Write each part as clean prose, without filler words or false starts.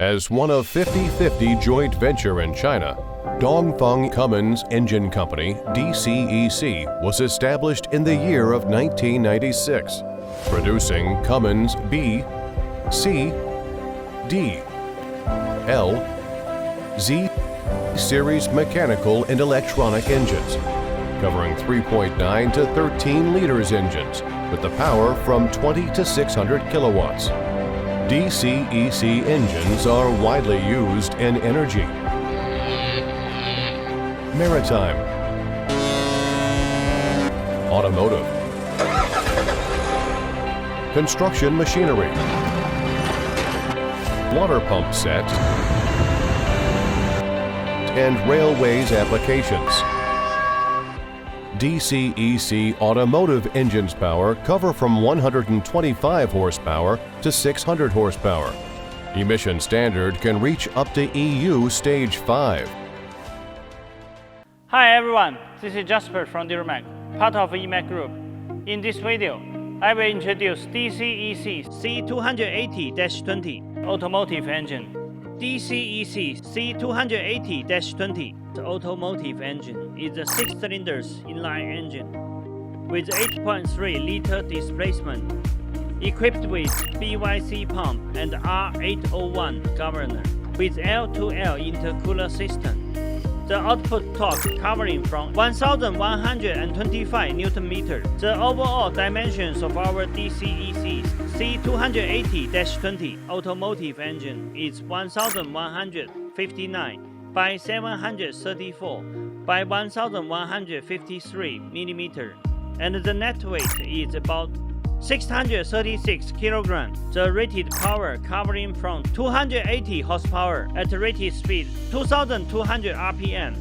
As one of 50/50 joint venture in China, Dongfeng Cummins Engine Company, DCEC, was established in the year of 1996, producing Cummins B, C, D, L, Z series mechanical and electronic engines, covering 3.9 to 13 liters engines with the power from 20 to 600 kilowatts. DCEC engines are widely used in energy, maritime, automotive, construction machinery, water pump sets, and railways applications. DCEC automotive engines power cover from 125 horsepower to 600 horsepower. Emission standard can reach up to EU Stage 5. Hi everyone, this is Jasper from DuraMac, part of EMAC Group. In this video, I will introduce DCEC C280-20 automotive engine. DCEC C280-20 the automotive engine is a 6-cylinder inline engine with 8.3-liter displacement, equipped with BYC pump and R801 governor with L2L intercooler system. The output torque covering from 1,125 Nm. The overall dimensions of our DCEC C280-20 automotive engine is 1,159 by 734 by 1,153 mm, and the net weight is about 636 kg. The rated power covering from 280 horsepower at rated speed 2,200 RPM.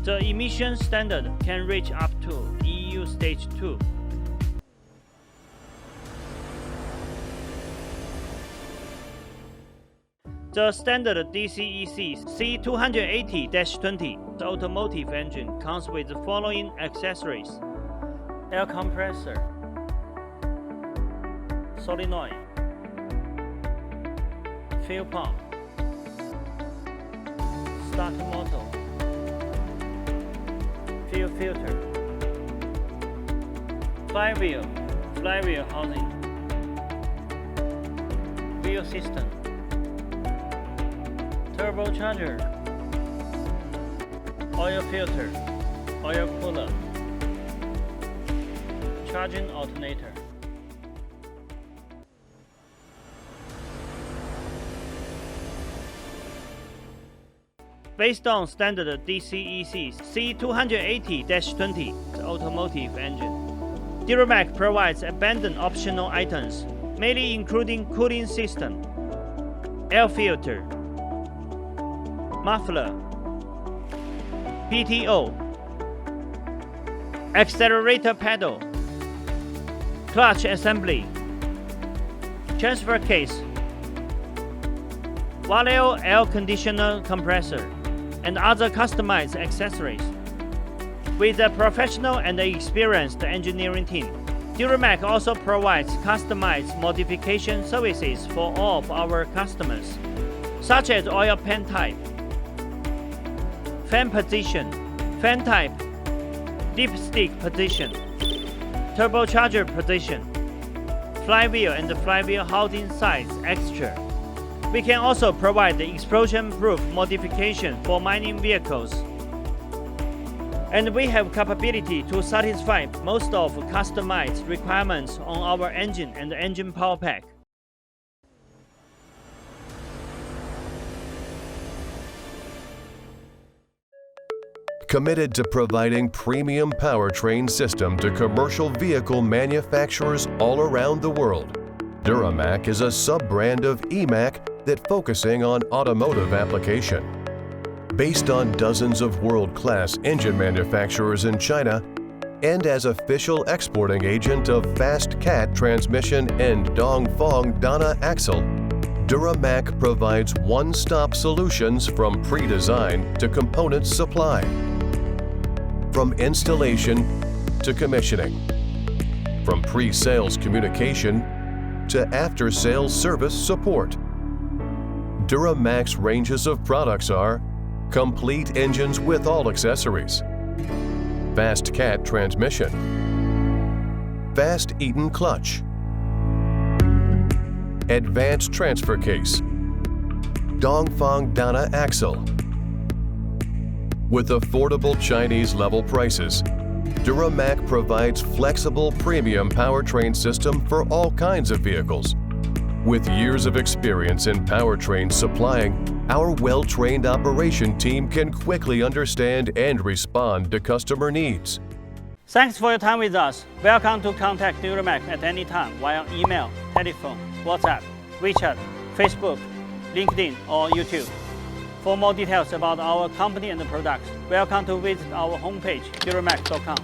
The emission standard can reach up to EU Stage 2. The standard DCEC C280-20 the automotive engine comes with the following accessories: air compressor, solenoid, fuel pump, starter motor, fuel filter, flywheel housing, wheel system, turbocharger, oil filter, oil cooler, charging alternator. Based on standard DCEC C280-20 the automotive engine, DuraMac provides abundant optional items, mainly including cooling system, air filter, muffler, PTO, accelerator pedal, clutch assembly, transfer case, Valeo air conditioner compressor, and other customized accessories. With a professional and experienced engineering team, DuraMac also provides customized modification services for all of our customers, such as oil pan type, fan position, fan type, dipstick position, turbocharger position, flywheel and flywheel housing size extra. We can also provide the explosion-proof modification for mining vehicles. And we have capability to satisfy most of customized requirements on our engine and engine power pack. Committed to providing premium powertrain system to commercial vehicle manufacturers all around the world, DuraMac is a sub-brand of EMAC that focusing on automotive application. Based on dozens of world-class engine manufacturers in China, and as official exporting agent of Fast Cat transmission and Dongfeng Dana axle, DuraMac provides one-stop solutions from pre-design to component supply, from installation to commissioning, from pre-sales communication to after-sales service support. DuraMac's ranges of products are complete engines with all accessories, fast cat transmission, fast Eaton clutch, advanced transfer case, Dongfeng Dana axle. With affordable Chinese level prices, DuraMac provides flexible premium powertrain system for all kinds of vehicles. With years of experience in powertrain supplying, our well-trained operation team can quickly understand and respond to customer needs. Thanks for your time with us. Welcome to contact DuraMac at any time via email, telephone, WhatsApp, WeChat, Facebook, LinkedIn, or YouTube. For more details about our company and the products, welcome to visit our homepage, duramac.com.